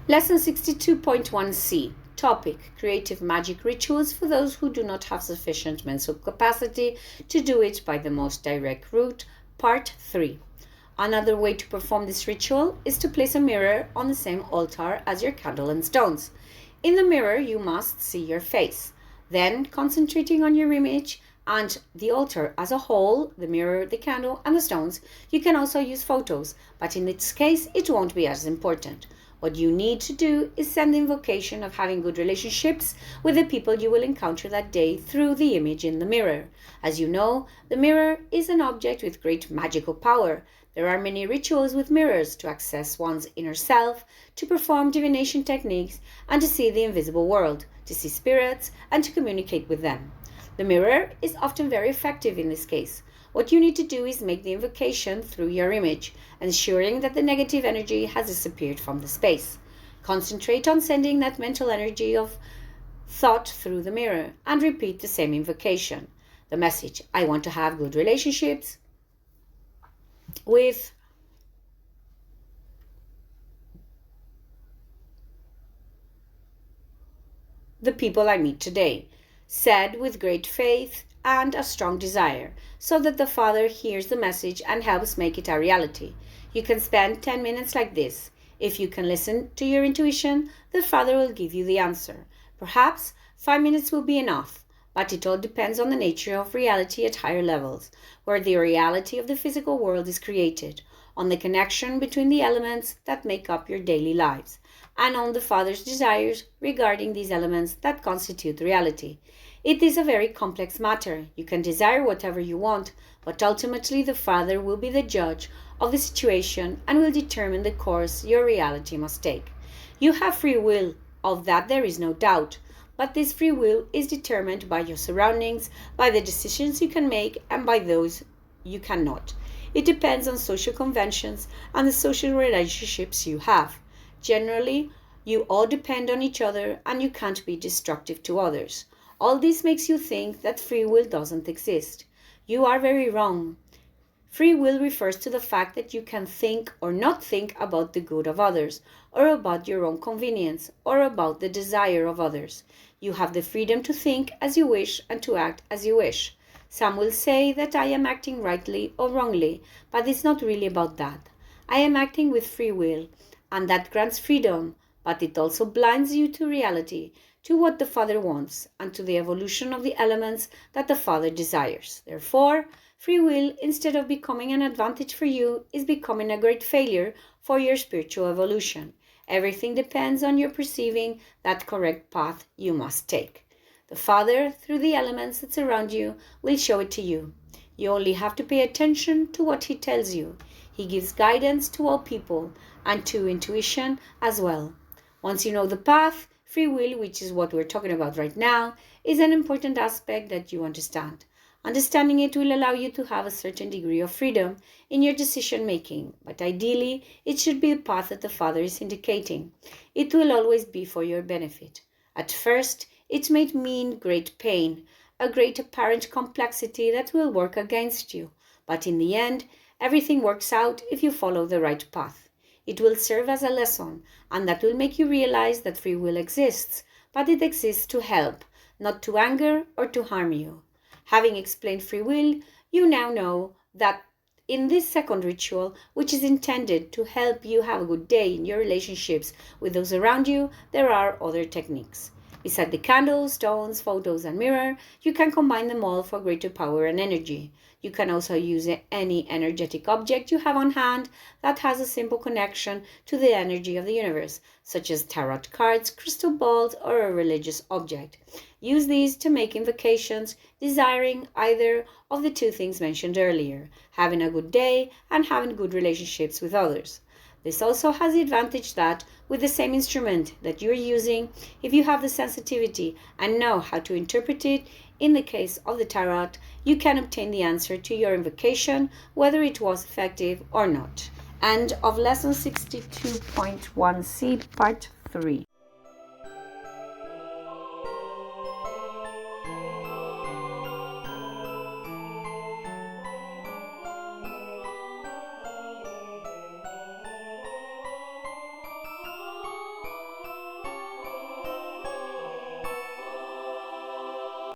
Lesson 62.1c. Topic: Creative magic rituals for those who do not have sufficient mental capacity to do it by the most direct route. Part 3. Another way to perform this ritual is to place a mirror on the same altar as your candle and stones. In the mirror, you must see your face. Then, concentrating on your image and the altar as a whole, the mirror, the candle, and the stones, you can also use photos, but in this case, it won't be as important. What you need to do is send the invocation of having good relationships with the people you will encounter that day through the image in the mirror. As you know, the mirror is an object with great magical power. There are many rituals with mirrors to access one's inner self, to perform divination techniques, and to see the invisible world, to see spirits, and to communicate with them. The mirror is often very effective in this case. What you need to do is make the invocation through your image, ensuring that the negative energy has disappeared from the space. Concentrate on sending that mental energy of thought through the mirror and repeat the same invocation. The message: I want to have good relationships with the people I meet today, said with great faith and a strong desire, so that the Father hears the message and helps make it a reality. You can spend 10 minutes like this. If you can listen to your intuition, the Father will give you the answer. Perhaps 5 minutes will be enough, but it all depends on the nature of reality at higher levels, where the reality of the physical world is created, on the connection between the elements that make up your daily lives, and on the Father's desires regarding these elements that constitute reality. It is a very complex matter. You can desire whatever you want, but ultimately the Father will be the judge of the situation and will determine the course your reality must take. You have free will, of that there is no doubt, but this free will is determined by your surroundings, by the decisions you can make, and by those you cannot. It depends on social conventions and the social relationships you have. Generally, you all depend on each other and you can't be destructive to others. All this makes you think that free will doesn't exist. You are very wrong. Free will refers to the fact that you can think or not think about the good of others, or about your own convenience, or about the desire of others. You have the freedom to think as you wish and to act as you wish. Some will say that I am acting rightly or wrongly, but it's not really about that. I am acting with free will, and that grants freedom, but it also blinds you to reality, to what the Father wants, and to the evolution of the elements that the Father desires. Therefore, free will, instead of becoming an advantage for you, is becoming a great failure for your spiritual evolution. Everything depends on your perceiving that correct path you must take. The Father, through the elements that surround you, will show it to you. You only have to pay attention to what He tells you. He gives guidance to all people, and to intuition as well. Once you know the path, free will, which is what we're talking about right now, is an important aspect that you understand. Understanding it will allow you to have a certain degree of freedom in your decision making, but ideally, it should be the path that the Father is indicating. It will always be for your benefit. At first, it may mean great pain, a great apparent complexity that will work against you, but in the end, everything works out if you follow the right path. It will serve as a lesson, and that will make you realize that free will exists, but it exists to help, not to anger or to harm you. Having explained free will, you now know that in this second ritual, which is intended to help you have a good day in your relationships with those around you, there are other techniques. Beside the candles, stones, photos, and mirror, you can combine them all for greater power and energy. You can also use any energetic object you have on hand that has a simple connection to the energy of the universe, such as tarot cards, crystal balls, or a religious object. Use these to make invocations, desiring either of the two things mentioned earlier, having a good day and having good relationships with others. This also has the advantage that, with the same instrument that you're using, if you have the sensitivity and know how to interpret it, in the case of the tarot, you can obtain the answer to your invocation, whether it was effective or not. End of lesson 62.1c, part 3.